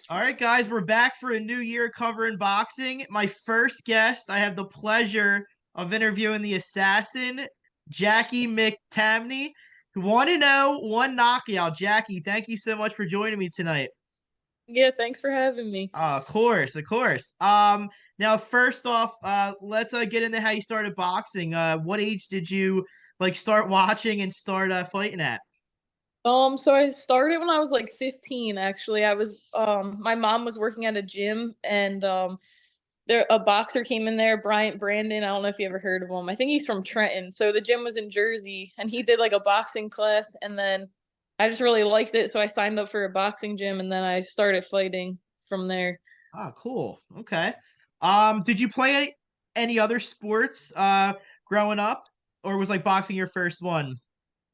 All right, guys, we're back for a new year covering boxing. My first guest, I have the pleasure of interviewing the assassin, Jackie McTamney, who want to know one knockout. Jackie, thank you so much for joining me tonight. Yeah, thanks for having me. Of course, of course. Now first off, let's get into how you started boxing. What age did you like start watching and start fighting at? So I started when I was like 15, actually. My mom was working at a gym and there a boxer came in there, Bryant Brandon. I don't know if you ever heard of him. I think he's from Trenton. So the gym was in Jersey and he did like a boxing class and then I just really liked it, so I signed up for a boxing gym and then I started fighting from there. Oh, cool. Okay. Did you play any other sports growing up, or was like boxing your first one?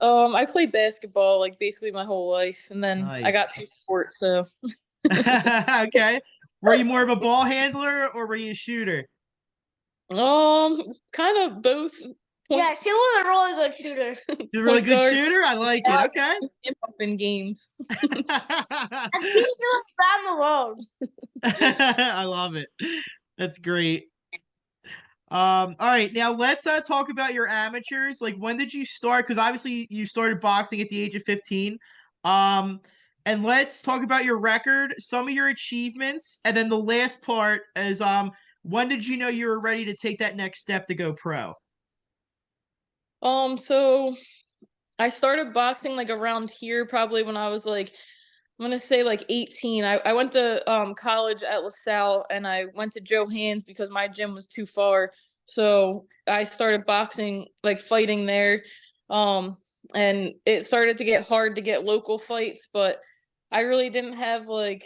I played basketball like basically my whole life and then I got Nice. two sports, so Okay. Were you more of a ball handler or were you a shooter? kind of both. Yeah, she was a really good shooter. You're a really Point good guard. shooter? I like it. Yeah, Okay. up in games. And she's doing around the world. I love it. That's great. All right, now let's talk about your amateurs. Like, when did you start? Because obviously you started boxing at the age of 15. Um, and let's talk about your record, some of your achievements, and then the last part is when did you know you were ready to take that next step to go pro? So I started boxing like around here probably when I was like I'm gonna say like 18. I went to college at LaSalle and I went to Joe Hands because my gym was too far. So I started boxing, like fighting there. Um, and it started to get hard to get local fights, but I really didn't have like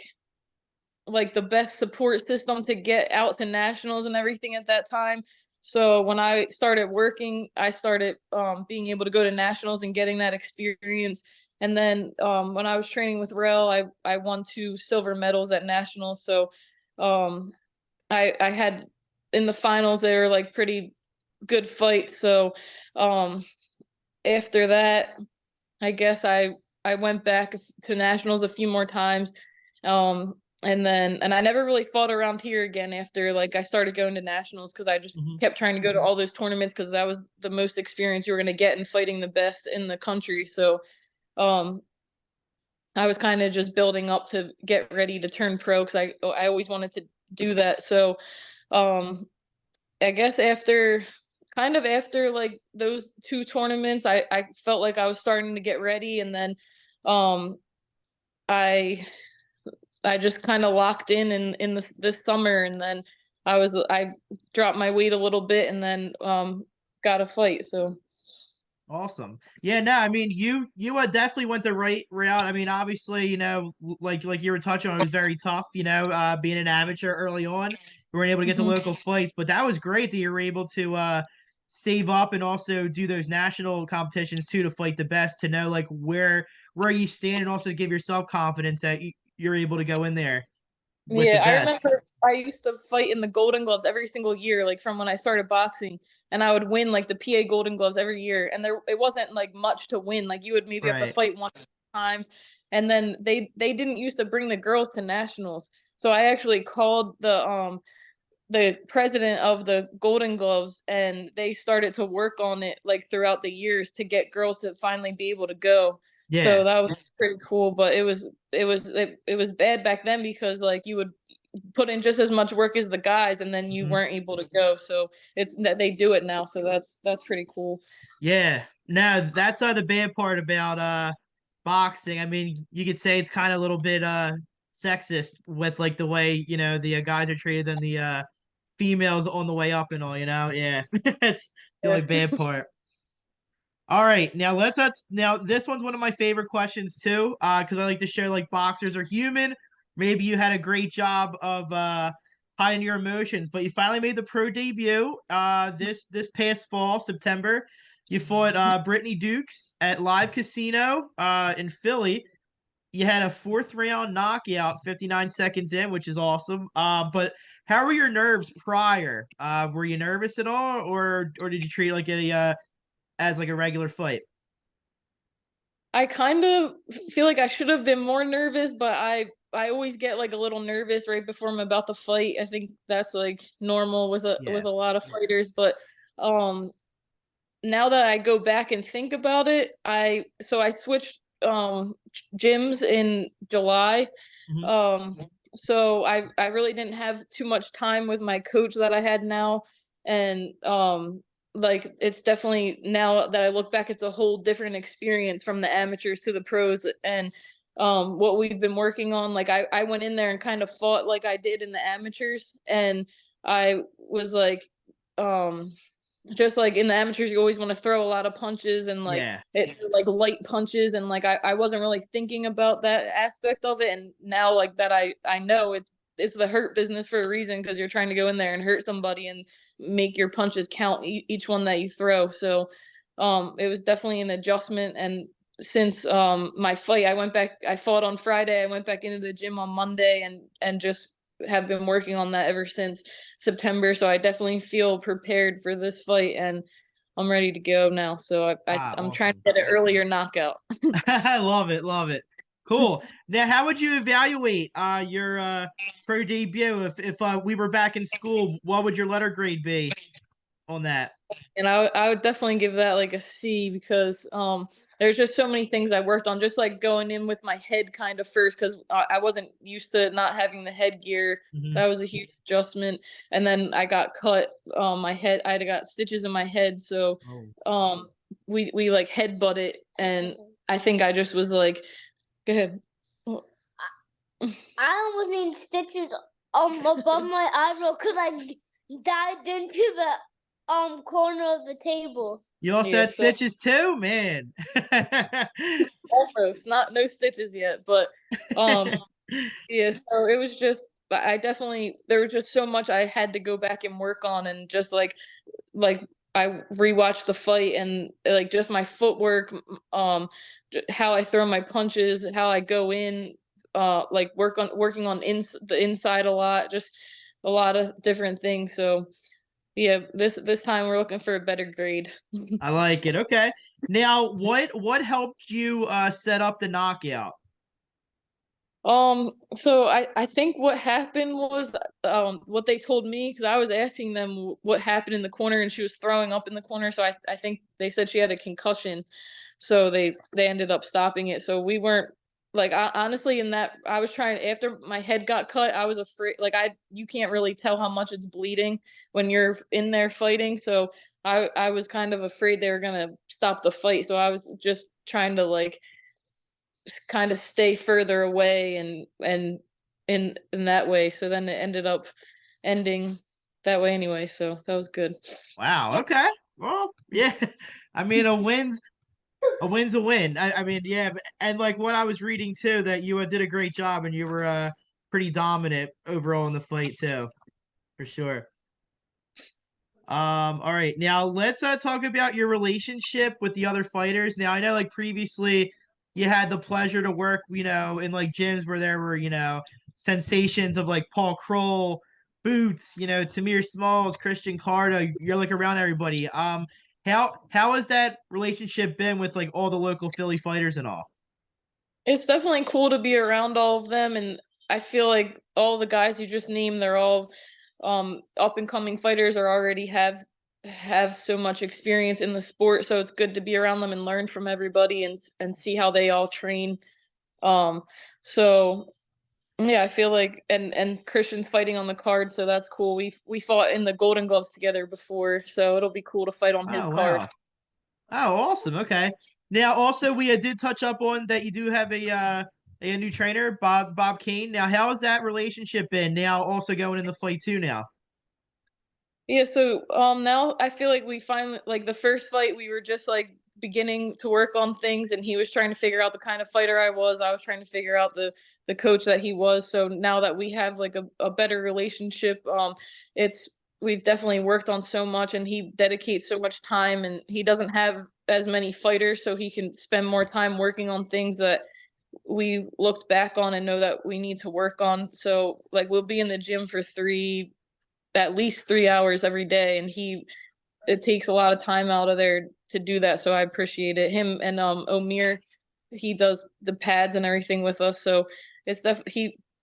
the best support system to get out to nationals and everything at that time. So when I started working, I started being able to go to nationals and getting that experience. And then when I was training with Rail, I won two silver medals at nationals. So um, I had in the finals they were like pretty good fights. So um, after that, I guess I went back to nationals a few more times. And I never really fought around here again after like I started going to nationals because I just Mhm. kept trying to go to all those tournaments because that was the most experience you were going to get in fighting the best in the country. So um I was kind of just building up to get ready to turn pro because I always wanted to do that. So um I guess after like those two tournaments, I felt like I was starting to get ready, and then um, I I just kind of locked in this summer, and then I dropped my weight a little bit, and then got a fight. So Awesome. Yeah, no, I mean you definitely went the right route. I mean, obviously, like you were touching on, it was very tough, being an amateur early on. You weren't able to get to mhm. local fights, but that was great that you were able to save up and also do those national competitions too to fight the best, to know like where you stand and also give yourself confidence that you're able to go in there with the Yeah, I best. remember I used to fight in the Golden Gloves every single year, like from when I started boxing, and I would win like the PA Golden Gloves every year. And there it wasn't like much to win. Like you would maybe have to Right. fight one times, and then they didn't used to bring the girls to nationals. So I actually called the president of the Golden Gloves, and they started to work on it like throughout the years to get girls to finally be able to go. So Yeah. that was pretty cool, but it was bad back then because like you would put in just as much work as the guys and then you Mhm. weren't able to go. So it's that they do it now, so that's pretty cool. Yeah. No, that's the bad part about boxing. I mean, you could say it's kind of a little bit sexist with like the way, the guys are treated than the females on the way up and all, Yeah. That's the only Yeah. bad part. All right, now now this one's one of my favorite questions too, because I like to show like boxers are human. Maybe you had a great job of hiding your emotions, but you finally made the pro debut this past fall, September. You fought Brittany Dukes at Live Casino in Philly. You had a fourth round knockout, 59 seconds in, which is awesome. But how were your nerves prior? Were you nervous at all, or did you treat it like a as like a regular fight? I kind of feel like I should have been more nervous, but I always get like a little nervous right before I'm about to fight. I think that's like normal with a Yeah. lot of fighters, but um now that I go back and think about it, I switched gyms in July. Mhm. So I really didn't have too much time with my coach that I had now, and like it's definitely, now that I look back, it's a whole different experience from the amateurs to the pros. And what we've been working on, like I went in there and kind of fought like I did in the amateurs, and I was like um just like in the amateurs, you always want to throw a lot of punches and like Yeah. like light punches, and like I wasn't really thinking about that aspect of it. And now like that I know it's the hurt business for a reason, because you're trying to go in there and hurt somebody and make your punches count, each one that you throw. So it was definitely an adjustment. And since my fight, I fought on Friday, I went back into the gym on Monday, and just have been working on that ever since September. So I definitely feel prepared for this fight, and I'm ready to go now. So I'm trying to Awesome. get an earlier knockout. I love it. Love it. Cool. Now, how would you evaluate your pro debut if we were back in school? What would your letter grade be on that? And I would definitely give that like a C, because there's just so many things I worked on, just like going in with my head kind of first, because I wasn't used to not having the headgear. Mhm. That was a huge adjustment. And then I got cut my head, I had got stitches in my head, so Oh. we like head butted, and I think I just was like, go ahead. Oh, I almost need stitches above my eyebrow because I dived into the corner of the table. You also yeah, had so stitches too, man. almost not, no stitches yet, but um yeah, so it was just, I definitely, there was just so much I had to go back and work on, and just like I rewatched the fight, and like just my footwork, how I throw my punches, how I go in, like working on the inside a lot, just a lot of different things. So yeah, this time we're looking for a better grade. I like it. Okay. Now, what helped you set up the knockout? So I think what happened was what they told me, because I was asking them what happened in the corner, and she was throwing up in the corner. So I think they said she had a concussion, so they ended up stopping it. So we weren't, like, honestly, in that, I was trying, after my head got cut, I was afraid, like, you can't really tell how much it's bleeding when you're in there fighting. So I was kind of afraid they were gonna stop the fight. So I was just trying to like kind of stay further away, and in that way. So then it ended up ending that way anyway. So that was good. Wow. Okay. Well, yeah. I mean, a win's a win. I mean, yeah, and like what I was reading too, that you did a great job and you were pretty dominant overall in the fight too, for sure. All right. Now let's talk about your relationship with the other fighters. Now I know like previously you had the pleasure to work, in like gyms where there were, sensations of like Paul Kroll, Boots, Tamir Smalls, Christian Carter. You're like around everybody. How has that relationship been with like all the local Philly fighters and all? It's definitely cool to be around all of them, and I feel like all the guys you just named, they're all up and coming fighters, or already have so much experience in the sport. So it's good to be around them and learn from everybody, and see how they all train. So yeah, I feel like, and Christian's fighting on the card, so that's cool. We fought in the Golden Gloves together before, so it'll be cool to fight on his Oh card. wow. Oh, awesome. Okay. Now, also, we did touch up on that you do have a new trainer, Bob Kane. Now, how has that relationship been? Now, also going in the fight too. Now. Yeah, so now I feel like we finally, like the first fight, we were just like beginning to work on things, and he was trying to figure out the kind of fighter I was trying to figure out the coach that he was. So now that we have like a better relationship, it's we've definitely worked on so much, and he dedicates so much time, and he doesn't have as many fighters, so he can spend more time working on things that we looked back on and know that we need to work on. So like we'll be in the gym for at least 3 hours every day, and it takes a lot of time out of there to do that. So I appreciate it. Him and Omir, he does the pads and everything with us. So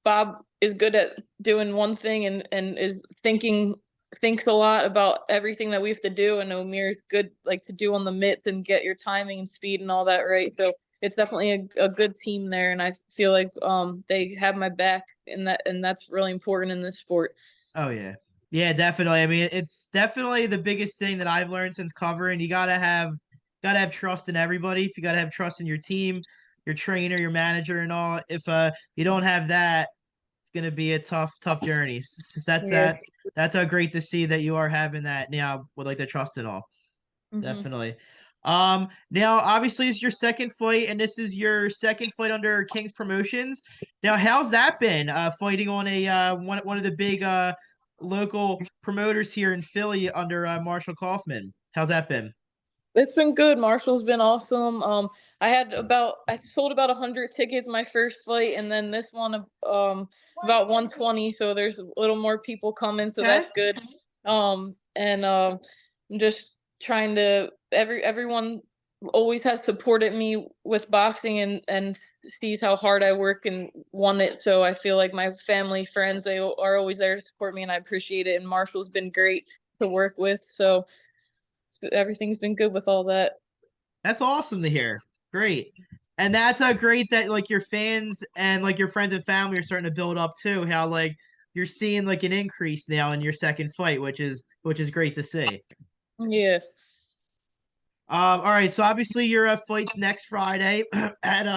Bob is good at doing one thing and thinks a lot about everything that we have to do, and Omir is good like to do on the mitts and get your timing and speed and all that right. So it's definitely a good team there, and I feel like they have my back in that, and that's really important in this sport. Oh yeah. Yeah, definitely. I mean, it's definitely the biggest thing that I've learned since covering. You gotta have trust in everybody. You gotta have trust in your team, your trainer, your manager, and all. If you don't have that, it's gonna be a tough journey. Yeah. That's great to see that you are having that now with like the trust and all. Hmm. Definitely. Now obviously it's your second fight, and this is your second fight under King's Promotions. Now, how's that been? Fighting on a one of the big local promoters here in Philly under Marshall Kaufman. How's that been? It's been good. Marshall's been awesome. I sold about 100 tickets my first fight, and then this one about 120. So there's a little more people coming, so Okay. that's good. And I'm just trying to everyone always has supported me with boxing and sees how hard I work and won it. So I feel like my family, friends, they are always there to support me, and I appreciate it. And Marshall's been great to work with. So everything's been good with all that. That's awesome to hear. Great. And that's great that like your fans and like your friends and family are starting to build up too. How like you're seeing like an increase now in your second fight, which is great to see. Yeah. All right, so obviously your fight's next Friday at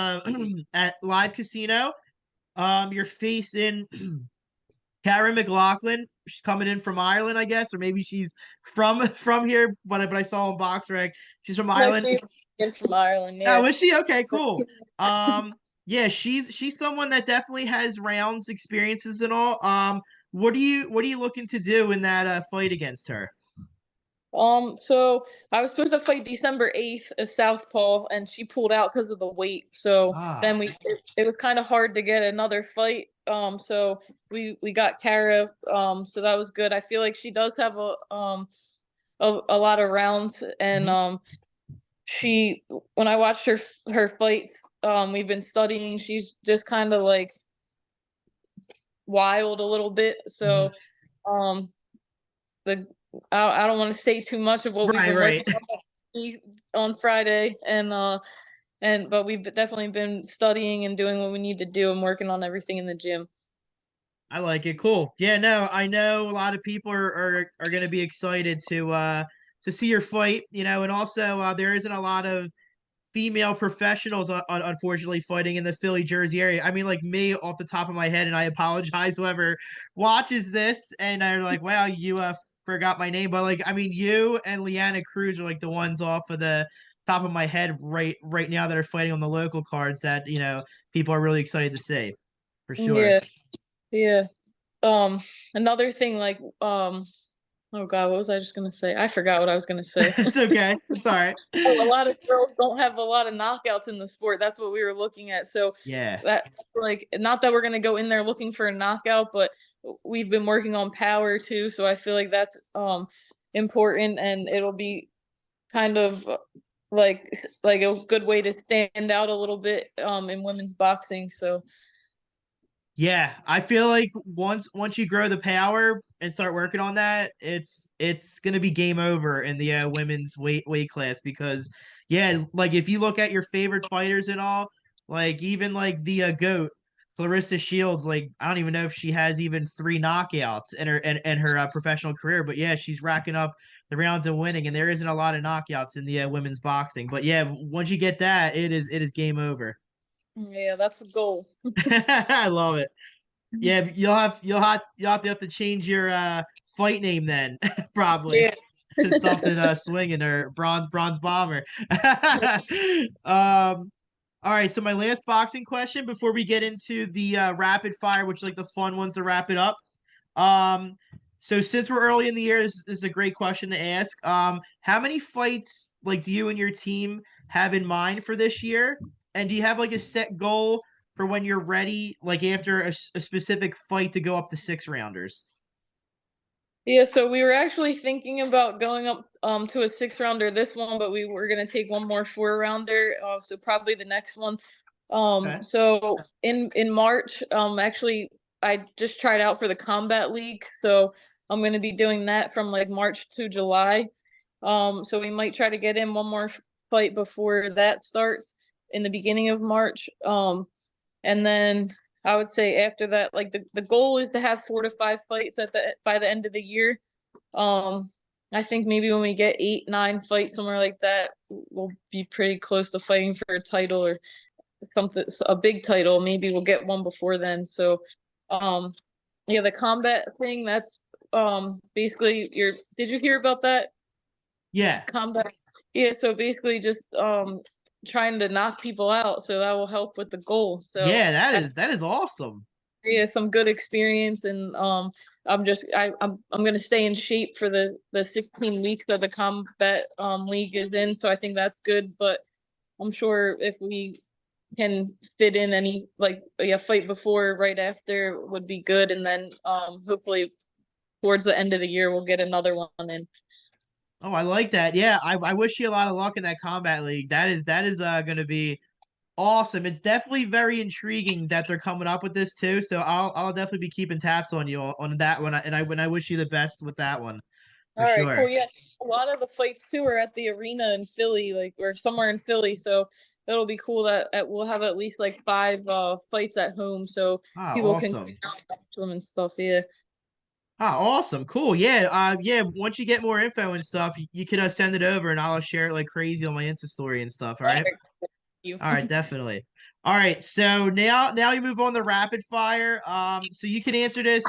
at Live Casino. You're facing Karen McLaughlin. She's coming in from Ireland, I guess, or maybe she's from here. But I saw on BoxRec she's from No, Ireland. she's in from Ireland. Yeah. Oh, is she? Okay, cool. Yeah, she's someone that definitely has rounds experiences and all. What are you looking to do in that fight against her? So I was supposed to fight December 8th at Southpaw, and she pulled out because of the weight. So Ah, then it was kind of hard to get another fight. So we got Kara. So that was good. I feel like she does have a lot of rounds, and mhm, she when I watched her fights, we've been studying. She's just kind of like wild a little bit. mhm. So um the I don't want to say too much of what we've Right, been right. working on Friday, and but we've definitely been studying and doing what we need to do and working on everything in the gym. I like it. Cool. Yeah, no, I know a lot of people are going to be excited to see your fight, and also there isn't a lot of female professionals unfortunately fighting in the Philly Jersey area. I mean like me off the top of my head, and I apologize whoever watches this and are like, "Wow, you forgot my name." But like I mean you and Leanna Cruz are like the ones off of the top of my head right now that are fighting on the local cards that, people are really excited to see. For sure. Yeah, yeah. Um, Another thing, like, oh God, what was I just gonna say? I forgot what I was gonna say. It's okay. It's all right. Oh, a lot of girls don't have a lot of knockouts in the sport. That's what we were looking at. So Yeah. that like not that we're gonna go in there looking for a knockout, but we've been working on power too. So I feel like that's important, and it'll be kind of like a good way to stand out a little bit in women's boxing. So Yeah, I feel like once you grow the power and start working on that, it's gonna be game over in the women's weight class because yeah, like if you look at your favorite fighters and all, like even like the goat Clarissa Shields, like I don't even know if she has even 3 knockouts in her professional career, but yeah, she's racking up the rounds and winning, and there isn't a lot of knockouts in the women's boxing. But yeah, once you get that, it is game over. yeah, that's the goal. I love it. Yeah, you'll have to change your fight name then, probably. Yeah. Something swinging or bronze bomber. All right, so my last boxing question before we get into the rapid fire, which are like the fun ones to wrap it up. Um, so since we're early in the year, this is a great question to ask. How many fights like do you and your team have in mind for this year? And do you have like a set goal for when you're ready, like after a specific fight to go up to 6 rounders? Yeah, so we were actually thinking about going up to a 6 rounder this one, but we were gonna take one more 4 rounder. So probably the next one. Okay. So in March, actually I just tried out for the combat league, so I'm gonna be doing that from like March to July. So we might try to get in one more fight before that starts in the beginning of March. And then I would say after that, like the goal is to have 4 to 5 fights by the end of the year. Um, I think maybe when we get 8, 9 fights somewhere like that, we'll be pretty close to fighting for a title or something, a big title. Maybe we'll get one before then. So, um, yeah, the combat thing, that's basically did you hear about that Yeah. combat? Yeah, so basically just trying to knock people out, so that will help with the goal. So Yeah, I that is awesome. yeah, some good experience, and I'm gonna stay in shape for the 16 weeks that the combat league is in, so I think that's good. But I'm sure if we can fit in any like a fight before, right after would be good, and then hopefully towards the end of the year we'll get another one in. Oh, I like that. Yeah, I wish you a lot of luck in that combat league. That is going to be awesome. It's definitely very intriguing that they're coming up with this too. So I'll definitely be keeping tabs on you on that one. And I wish you the best with that one for All right, sure. cool. Yeah, a lot of the fights too are at the arena in Philly, like or somewhere in Philly. So it'll be cool that we'll have at least like 5 fights at home, so Ah, people can awesome. watch them and stuff. Yeah. Ah, awesome. Cool. Yeah. Yeah. Once you get more info and stuff, you can send it over and I'll share it like crazy on my Insta story and stuff. All All right. right, thank you. All right, definitely. All right, so now you move on to rapid fire. So you can answer this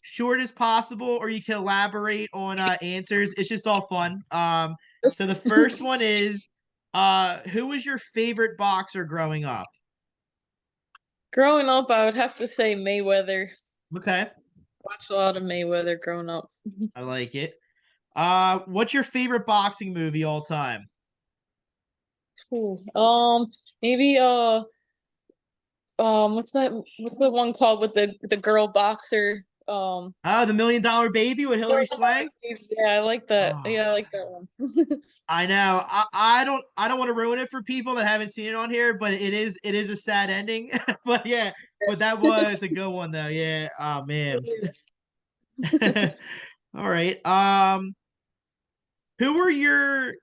short as possible, or you can elaborate on answers. It's just all fun. So the first one is, who was your favorite boxer growing up? Growing up, I would have to say Mayweather. Okay, Watched a lot of Mayweather growing up. I like it. What's your favorite boxing movie all time? Cool. Maybe what's the one called with the girl boxer? Oh, The $1 Million Baby with Hilary Swank. Yeah, I like that. Oh, Yeah, I like that one. I know. I don't want to ruin it for people that haven't seen it on here, but it is a sad ending. But yeah, but that was a good one though. Yeah. Oh man. All right. Who are your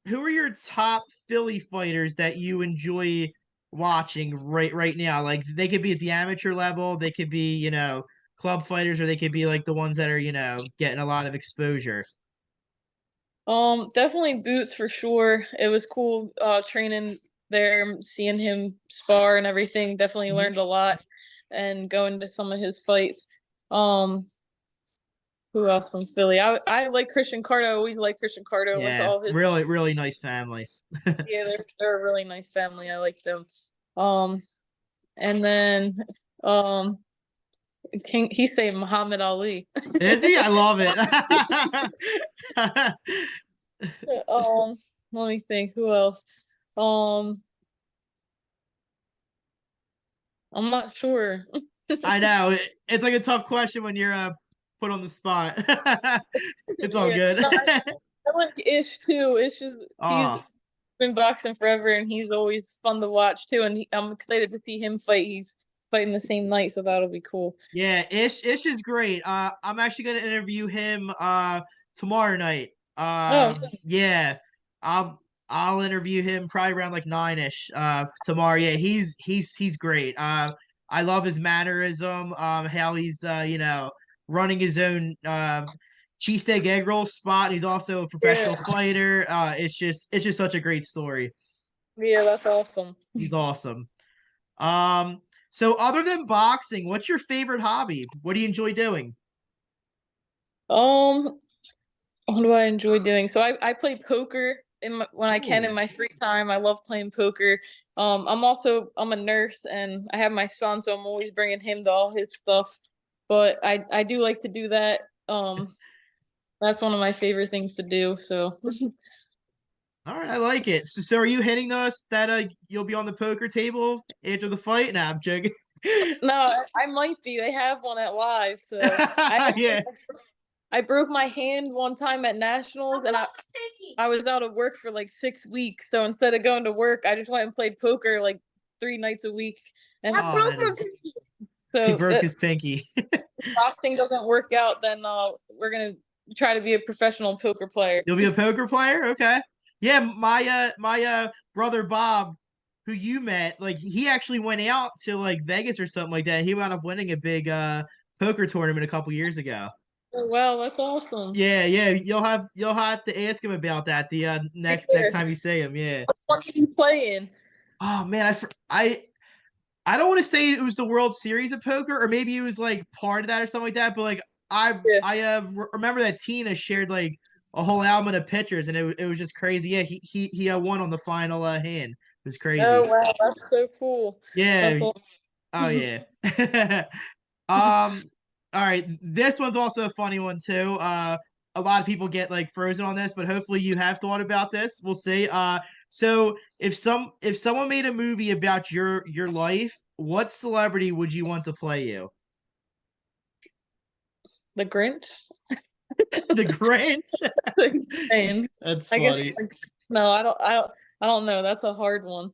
who are your top Philly fighters that you enjoy watching right now? Like they could be at the amateur level, they could be, club fighters, or they could be like the ones that are, getting a lot of exposure. Definitely Boots for sure. It was cool training there, seeing him spar and everything. Definitely Mhm. learned a lot and going to some of his fights. Um, who else from Philly? I like Christian Carto. I always like Christian Carto. Went to Yeah, all his really, really nice family. yeah, they're a really nice family. I like them. Um, and then um, King he say Muhammad Ali. Is he? I love it. Let me think. Who else? Um, I'm not sure. I know. It's like a tough question when you're put on the spot. It's all Yeah, good. no, I like Ish too. Ish is he's Oh, been boxing forever, and he's always fun to watch too. And I'm excited to see him fight. He's fighting the same night, so that'll be cool. yeah, Ish is great. I'm actually gonna interview him tomorrow night. Oh, Yeah. I'll I'll interview him probably around like 9ish tomorrow. Yeah, he's great. I love his mannerism, how he's running his own cheesesteak egg roll spot. He's also a yeah, professional fighter. It's just such a great story. yeah, that's awesome. He's awesome. Um, so other than boxing, what's your favorite hobby? What do you enjoy doing? Um, what do I enjoy doing? So I play poker when I can in Ooh. my free time. I love playing poker. I'm a nurse and I have my son, so I'm always bringing him to all his stuff. But I do like to do that. That's one of my favorite things to do. So All right, I like it. So are you hitting us that you'll be on the poker table after the fight? Nah, I'm joking. no, I might be. They have one at live. So Yeah. I broke my hand one time at nationals, and I was out of work for like 6 weeks. So instead of going to work, I just went and played poker like 3 nights a week, and I Oh, broke that my is. pinky. He so broke his pinky. boxing doesn't work out, then we're gonna try to be a professional poker player. You'll be a poker player? Okay. Yeah, my brother Bob, who you met, like he actually went out to like Vegas or something like that. He wound up winning a big poker tournament a couple years ago. Oh, wow, that's awesome. Yeah, yeah. You'll have to ask him about that the next Yeah. time you see him. Yeah. What are you playing? Oh man, I don't want to say it was the World Series of Poker, or maybe it was like part of that or something like that. But like Yeah. I remember that Tina shared like a whole album of pictures, and it was just crazy. Yeah, he won on the final hand. It was Oh crazy. wow, that's so cool. Yeah. That's all. Oh yeah. Um. All right. This one's also a funny one too. A lot of people get like frozen on this, but hopefully you have thought about this. We'll see. So if someone made a movie about your life, what celebrity would you want to play you? The Grinch. The Grinch. That's insane. That's I guess funny. no, I don't know. That's a hard one.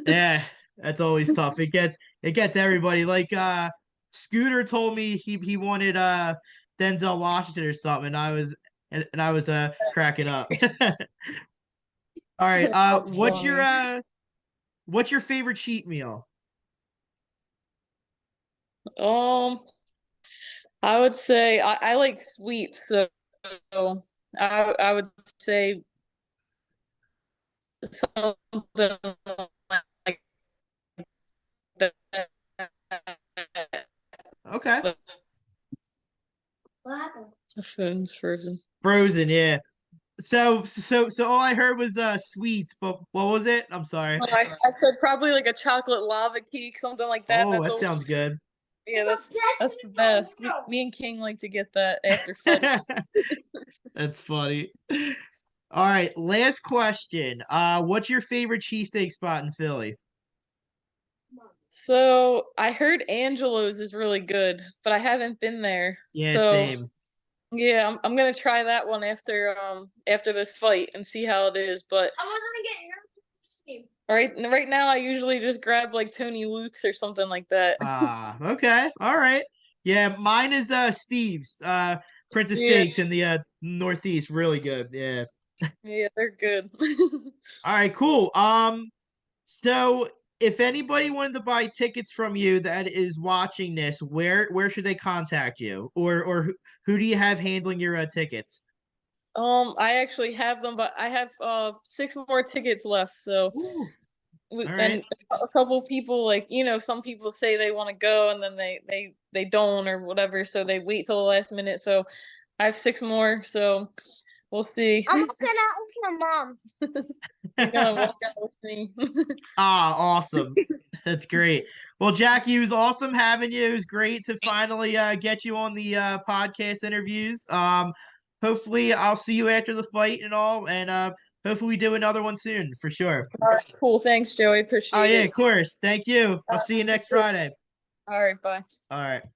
Yeah, that's always tough. It gets everybody. Like Scooter told me he wanted Denzel Washington or something, and I was cracking up. All right. That's funny. What's your favorite cheat meal? Um, I would say I like sweets, so I would say something like that. Okay. What happened? The phone's frozen. Frozen, yeah. So all I heard was sweets, but what was it? I'm sorry. Oh, I said probably like a chocolate lava cake, something like that. Oh, That's that always, sounds good. yeah, that's the best. Me and King like to get that after fights. That's funny. All right, last question. What's your favorite cheesesteak spot in Philly? So I heard Angelo's is really good, but I haven't been there. Yeah, So same. yeah, I'm gonna try that one after this fight and see how it is. But I was gonna get your name. right now I usually just grab like Tony Luke's or something like that. Ah, okay. All right. Yeah, mine is Steve's, Princess Yeah, Steaks in the Northeast. Really good. Yeah. yeah, they're good. All right, cool. So if anybody wanted to buy tickets from you that is watching this, where should they contact you? Or who do you have handling your tickets? I actually have them, but I have 6 more tickets left. So Ooh, all right. and a couple people like some people say they want to go and then they don't or whatever, so they wait till the last minute. So I have 6 more. So we'll see. I'm walking out with your mom. You're gonna walk out with me. Ah, awesome. That's great. Well, Jackie, it was awesome having you. It was great to finally get you on the podcast interviews. Hopefully I'll see you after the fight and all, and hopefully we do another one soon for sure. All right, cool. Thanks, Joey. Oh Appreciate yeah, it. of course. Thank you. I'll see you next Friday. All right, bye. All right.